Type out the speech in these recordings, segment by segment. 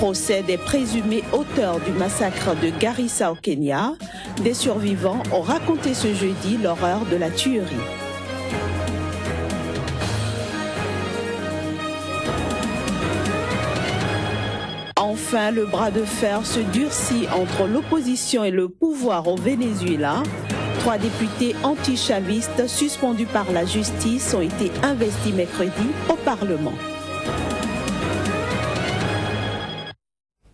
procès des présumés auteurs du massacre de Garissa au Kenya, des survivants ont raconté ce jeudi l'horreur de la tuerie. Enfin, le bras de fer se durcit entre l'opposition et le pouvoir au Venezuela. 3 députés anti-chavistes suspendus par la justice ont été investis mercredi au Parlement.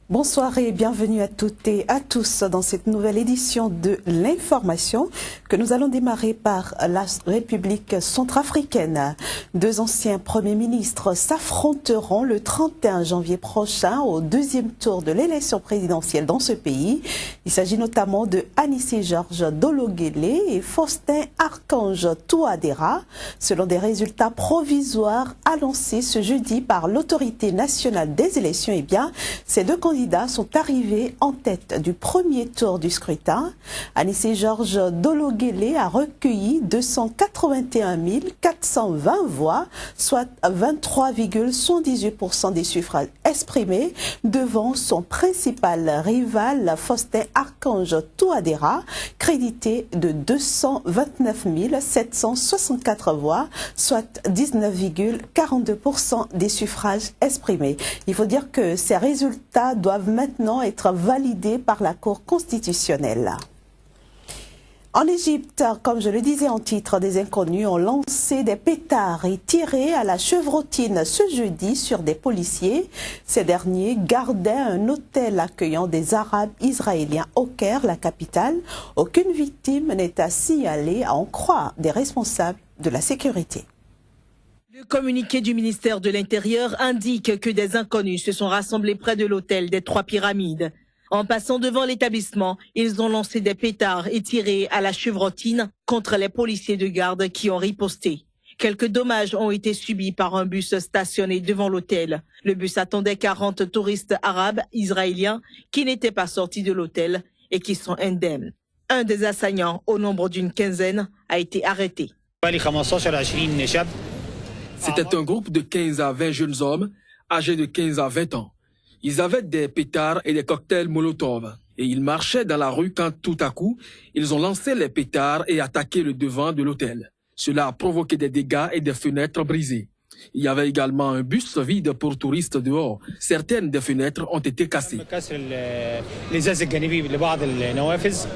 Bonsoir et bienvenue à toutes et à tous dans cette nouvelle édition de l'information que nous allons démarrer par la République centrafricaine. 2 anciens premiers ministres s'affronteront le 31 janvier prochain au 2e tour de l'élection présidentielle dans ce pays. Il s'agit notamment de Anissé Georges Dologuélé et Faustin Archange Touadéra, selon des résultats provisoires annoncés ce jeudi par l'autorité nationale des élections. Eh bien, ces 2 candidats sont arrivés en tête du premier tour du scrutin. Anissé Georges Dologuélé a recueilli 281 420 voix, soit 23,118% des suffrages exprimés, devant son principal rival Faustin Archange Touadéra, crédité de 229 764 voix, soit 19,42% des suffrages exprimés. Il faut dire que ces résultats doivent maintenant être validés par la Cour constitutionnelle. En Égypte, comme je le disais en titre, des inconnus ont lancé des pétards et tiré à la chevrotine ce jeudi sur des policiers. Ces derniers gardaient un hôtel accueillant des Arabes israéliens au Caire, la capitale. Aucune victime n'est à signaler, à en croire des responsables de la sécurité. Le communiqué du ministère de l'Intérieur indique que des inconnus se sont rassemblés près de l'hôtel des 3 Pyramides. En passant devant l'établissement, ils ont lancé des pétards et tiré à la chevrotine contre les policiers de garde qui ont riposté. Quelques dommages ont été subis par un bus stationné devant l'hôtel. Le bus attendait 40 touristes arabes israéliens qui n'étaient pas sortis de l'hôtel et qui sont indemnes. Un des assaillants, au nombre d'une quinzaine, a été arrêté. C'était un groupe de 15 à 20 jeunes hommes, âgés de 15 à 20 ans. Ils avaient des pétards et des cocktails Molotov. Et ils marchaient dans la rue quand tout à coup, ils ont lancé les pétards et attaqué le devant de l'hôtel. Cela a provoqué des dégâts et des fenêtres brisées. Il y avait également un bus vide pour touristes dehors. Certaines des fenêtres ont été cassées.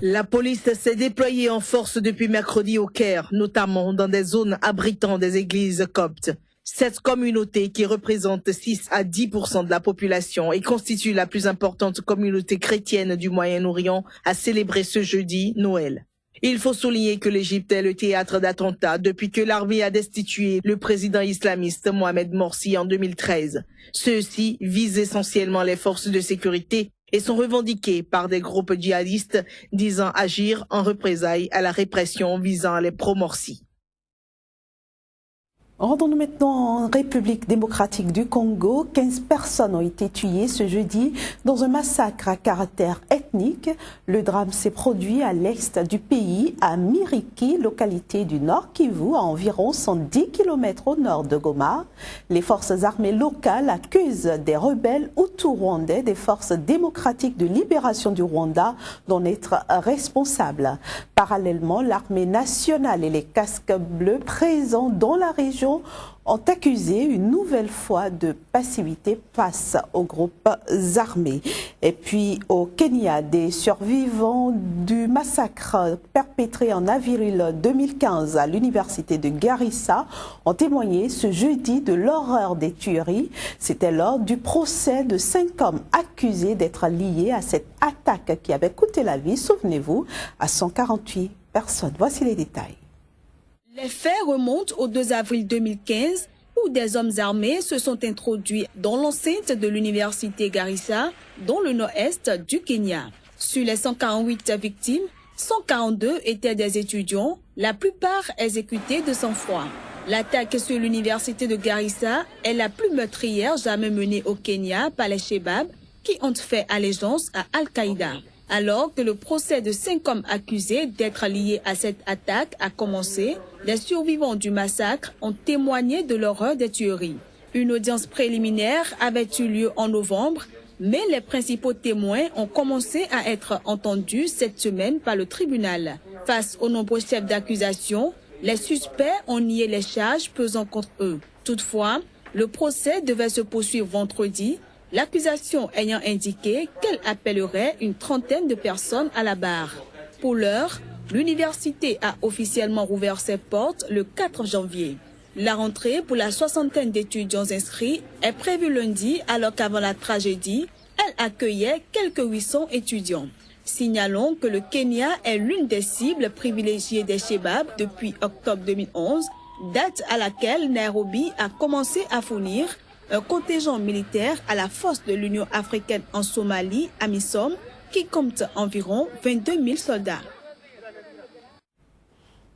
La police s'est déployée en force depuis mercredi au Caire, notamment dans des zones abritant des églises coptes. Cette communauté, qui représente 6 à 10% de la population et constitue la plus importante communauté chrétienne du Moyen-Orient, a célébré ce jeudi Noël. Il faut souligner que l'Égypte est le théâtre d'attentats depuis que l'armée a destitué le président islamiste Mohamed Morsi en 2013. Ceux-ci visent essentiellement les forces de sécurité et sont revendiqués par des groupes djihadistes disant agir en représailles à la répression visant les pro-Morsi. Rendons-nous maintenant en République démocratique du Congo. 15 personnes ont été tuées ce jeudi dans un massacre à caractère ethnique. Le drame s'est produit à l'est du pays, à Miriki, localité du Nord Kivu, à environ 110 km au nord de Goma. Les forces armées locales accusent des rebelles hutus-rwandais des forces démocratiques de libération du Rwanda d'en être responsables. Parallèlement, l'armée nationale et les casques bleus présents dans la région ont accusé une nouvelle fois de passivité face aux groupes armés. Et puis au Kenya, des survivants du massacre perpétré en avril 2015 à l'université de Garissa ont témoigné ce jeudi de l'horreur des tueries. C'était lors du procès de 5 hommes accusés d'être liés à cette attaque qui avait coûté la vie, souvenez-vous, à 148 personnes. Voici les détails. Les faits remontent au 2 avril 2015 où des hommes armés se sont introduits dans l'enceinte de l'université Garissa, dans le nord-est du Kenya. Sur les 148 victimes, 142 étaient des étudiants, la plupart exécutés de sang-froid. L'attaque sur l'université de Garissa est la plus meurtrière jamais menée au Kenya par les Shebabs qui ont fait allégeance à Al-Qaïda. Alors que le procès de 5 hommes accusés d'être liés à cette attaque a commencé, les survivants du massacre ont témoigné de l'horreur des tueries. Une audience préliminaire avait eu lieu en novembre Mais les principaux témoins ont commencé à être entendus cette semaine par le tribunal. Face aux nombreux chefs d'accusation, les suspects ont nié les charges pesant contre eux. Toutefois, le procès devait se poursuivre vendredi, l'accusation ayant indiqué qu'elle appellerait une trentaine de personnes à la barre. Pour l'heure, l'université a officiellement rouvert ses portes le 4 janvier. La rentrée pour la soixantaine d'étudiants inscrits est prévue lundi, alors qu'avant la tragédie, elle accueillait quelques 800 étudiants. Signalons que le Kenya est l'une des cibles privilégiées des Chebab depuis octobre 2011, date à laquelle Nairobi a commencé à fournir un contingent militaire à la force de l'Union africaine en Somalie, AMISOM, qui compte environ 22 000 soldats.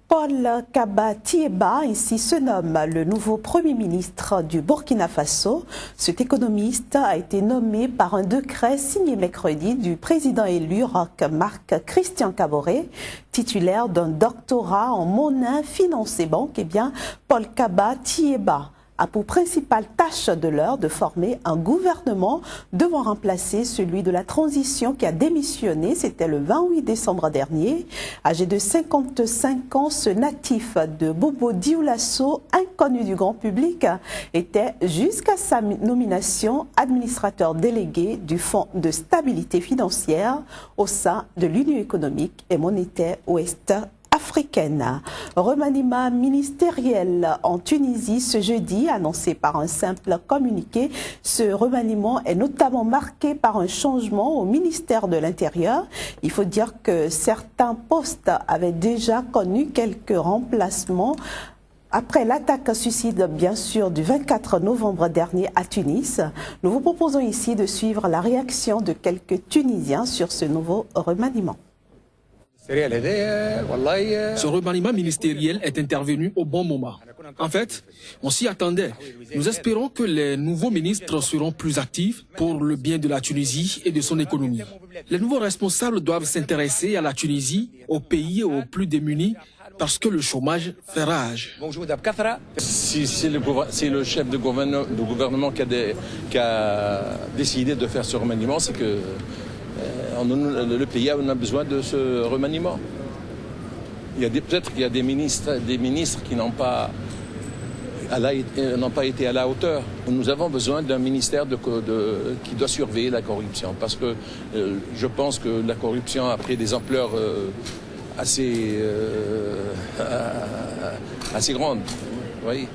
Paul Kaba Thiéba, ainsi se nomme le nouveau Premier ministre du Burkina Faso. Cet économiste a été nommé par un décret signé mercredi du président élu Marc Christian Kaboré, titulaire d'un doctorat en monnaie, finance et banque. Eh bien, Paul Kaba Thiéba a pour principale tâche de l'heure de former un gouvernement devant remplacer celui de la transition qui a démissionné. C'était le 28 décembre dernier. Âgé de 55 ans, ce natif de Bobo Dioulasso, inconnu du grand public, était jusqu'à sa nomination administrateur délégué du Fonds de stabilité financière au sein de l'Union économique et monétaire ouest africaine. Remaniement ministériel en Tunisie ce jeudi, annoncé par un simple communiqué. Ce remaniement est notamment marqué par un changement au ministère de l'Intérieur. Il faut dire que certains postes avaient déjà connu quelques remplacements après l'attaque suicide, bien sûr, du 24 novembre dernier à Tunis. Nous vous proposons ici de suivre la réaction de quelques Tunisiens sur ce nouveau remaniement. Ce remaniement ministériel est intervenu au bon moment. En fait, on s'y attendait. Nous espérons que les nouveaux ministres seront plus actifs pour le bien de la Tunisie et de son économie. Les nouveaux responsables doivent s'intéresser à la Tunisie, au pays aux plus démunis, parce que le chômage fait rage. Si c'est le chef de gouvernement qui a décidé de faire ce remaniement, c'est que le pays a besoin de ce remaniement. Peut-être qu'il y a des ministres qui n'ont pas été à la hauteur. Nous avons besoin d'un ministère qui doit surveiller la corruption, parce que je pense que la corruption a pris des ampleurs assez grandes. Oui.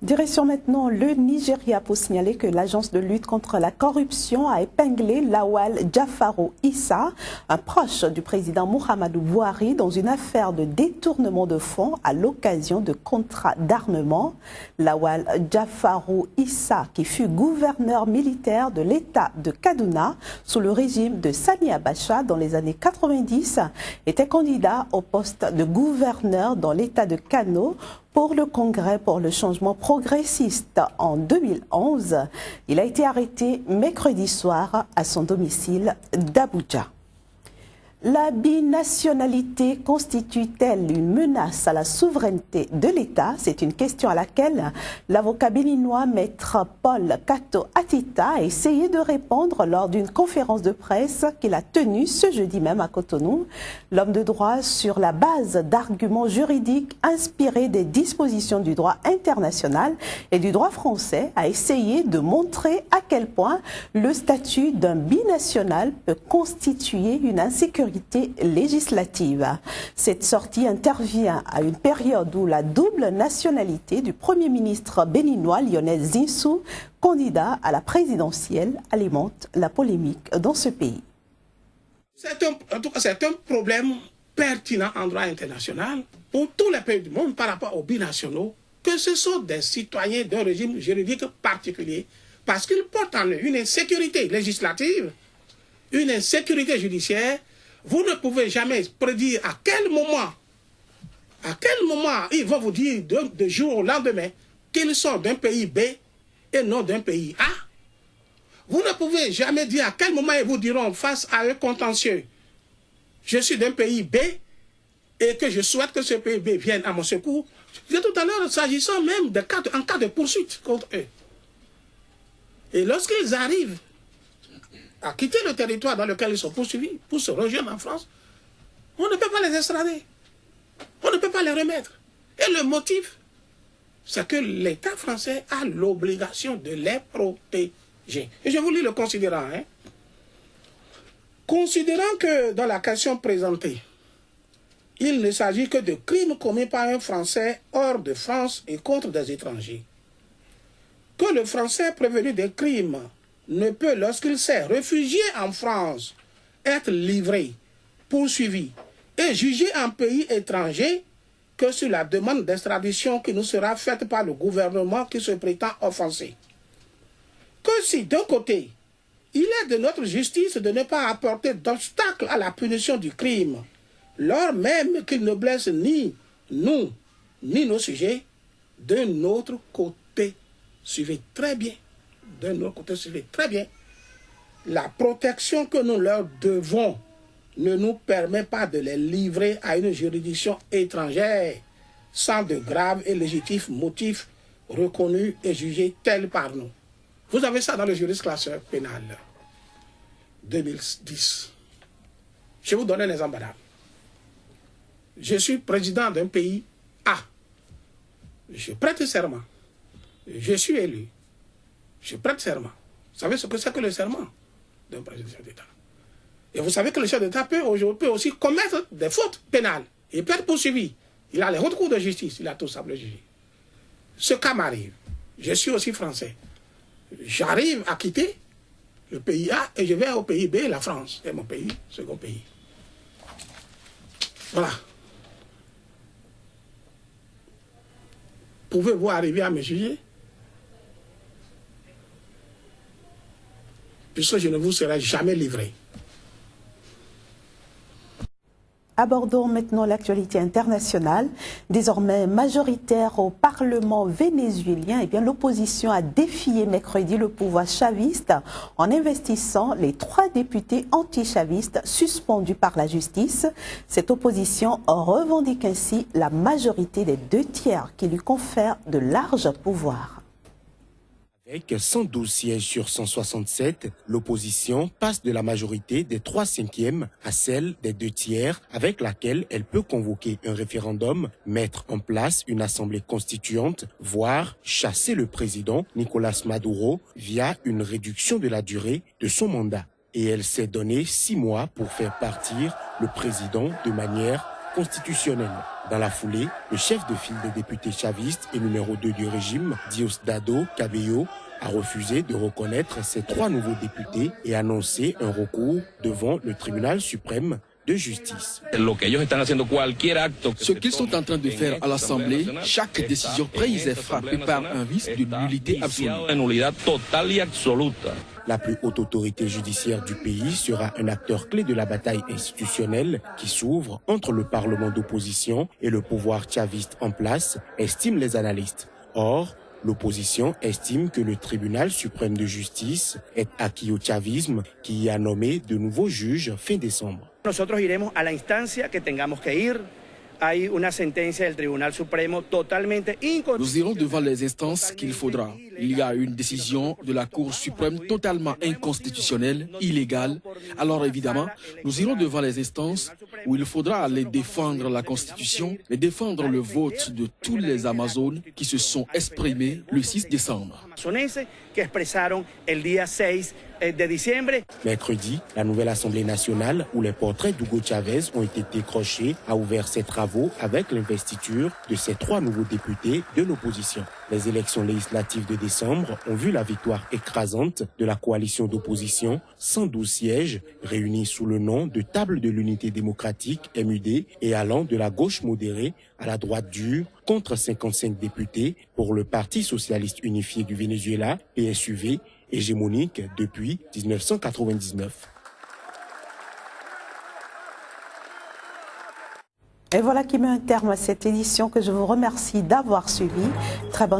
Direction maintenant le Nigeria pour signaler que l'agence de lutte contre la corruption a épinglé Lawal Jafaru Issa, un proche du président Muhammadu Buhari, dans une affaire de détournement de fonds à l'occasion de contrats d'armement. Lawal Jafaru Issa, qui fut gouverneur militaire de l'État de Kaduna sous le régime de Sani Abacha dans les années 90, était candidat au poste de gouverneur dans l'État de Kano pour le Congrès pour le changement progressiste en 2011. Il a été arrêté mercredi soir à son domicile d'Abuja. La binationalité constitue-t-elle une menace à la souveraineté de l'État? C'est une question à laquelle l'avocat béninois maître Paul Kato Atita a essayé de répondre lors d'une conférence de presse qu'il a tenue ce jeudi même à Cotonou. L'homme de droit, sur la base d'arguments juridiques inspirés des dispositions du droit international et du droit français, a essayé de montrer à quel point le statut d'un binational peut constituer une insécurité législative. Cette sortie intervient à une période où la double nationalité du Premier ministre béninois Lionel Zinsou, candidat à la présidentielle, alimente la polémique dans ce pays. En tout cas, c'est un problème pertinent en droit international pour tous les pays du monde par rapport aux binationaux, que ce sont des citoyens d'un régime juridique particulier, parce qu'ils portent en eux une insécurité législative, une insécurité judiciaire. Vous ne pouvez jamais prédire à quel moment ils vont vous dire de jour au lendemain qu'ils sont d'un pays B et non d'un pays A. Vous ne pouvez jamais dire à quel moment ils vous diront face à un contentieux, je suis d'un pays B et que je souhaite que ce pays B vienne à mon secours. Je disais tout à l'heure, s'agissant même en cas de poursuite contre eux. Et lorsqu'ils arrivent à quitter le territoire dans lequel ils sont poursuivis pour se rejoindre en France, on ne peut pas les extrader. On ne peut pas les remettre. Et le motif, c'est que l'État français a l'obligation de les protéger. Et je vous lis le considérant. Considérant que dans la question présentée, il ne s'agit que de crimes commis par un Français hors de France et contre des étrangers, que le Français prévenu des crimes ne peut, lorsqu'il s'est réfugié en France, être livré, poursuivi et jugé en pays étranger que sur la demande d'extradition qui nous sera faite par le gouvernement qui se prétend offensé. Que si, d'un côté, il est de notre justice de ne pas apporter d'obstacle à la punition du crime, lors même qu'il ne blesse ni nous, ni nos sujets, de notre côté, suivez très bien, de notre côté, suivez très bien, la protection que nous leur devons ne nous permet pas de les livrer à une juridiction étrangère sans de graves et légitimes motifs reconnus et jugés tels par nous. Vous avez ça dans le jurisprudence pénal 2010. Je vais vous donner un exemple. Je suis président d'un pays A. Je prête serment. Je suis élu. Je prête serment. Vous savez ce que c'est que le serment d'un président d'État? Et vous savez que le chef d'État peut aussi commettre des fautes pénales. Il peut être poursuivi. Il a les hautes cours de justice. Il a tout ça pour le juger. Ce cas m'arrive. Je suis aussi français. J'arrive à quitter le pays A et je vais au pays B, la France. C'est mon pays, second pays. Voilà. Pouvez-vous arriver à me juger? Puisque je ne vous serai jamais livré. Abordons maintenant l'actualité internationale. Désormais majoritaire au Parlement vénézuélien, l'opposition a défié mercredi le pouvoir chaviste en investissant les 3 députés anti-chavistes suspendus par la justice. Cette opposition revendique ainsi la majorité des 2/3 qui lui confèrent de larges pouvoirs. Avec 112 sièges sur 167, l'opposition passe de la majorité des 3/5 à celle des 2/3 avec laquelle elle peut convoquer un référendum, mettre en place une assemblée constituante, voire chasser le président Nicolás Maduro via une réduction de la durée de son mandat. Et elle s'est donné 6 mois pour faire partir le président de manière constitutionnelle. Dans la foulée, le chef de file des députés chavistes et numéro 2 du régime, Diosdado Cabello, a refusé de reconnaître ces 3 nouveaux députés et annoncé un recours devant le tribunal suprême de justice. Ce qu'ils sont en train de faire à l'Assemblée, chaque décision prise est frappée par un risque de nullité absolue. La plus haute autorité judiciaire du pays sera un acteur clé de la bataille institutionnelle qui s'ouvre entre le Parlement d'opposition et le pouvoir chaviste en place, estiment les analystes. Or, l'opposition estime que le tribunal suprême de justice est acquis au chavisme qui y a nommé de nouveaux juges fin décembre. Nosotros iremos a la instancia que tengamos que ir. Hay una sentencia del Tribunal Supremo totalmente inconstitucional. Nous irons devant les instances qu'il faudra. Il y a une décision de la Cour suprême totalement inconstitutionnelle, illégale. Alors évidemment, nous irons devant les instances où il faudra aller défendre la Constitution et défendre le vote de tous les Amazones qui se sont exprimés le 6 décembre. Mercredi, la nouvelle Assemblée nationale, où les portraits d'Hugo Chavez ont été décrochés, a ouvert ses travaux avec l'investiture de ces 3 nouveaux députés de l'opposition. Les élections législatives de décembre ont vu la victoire écrasante de la coalition d'opposition, 112 sièges réunis sous le nom de Table de l'Unité démocratique, MUD, et allant de la gauche modérée à la droite dure, contre 55 députés pour le Parti socialiste unifié du Venezuela, PSUV, hégémonique depuis 1999. Et voilà qui met un terme à cette édition que je vous remercie d'avoir suivi. Très bonne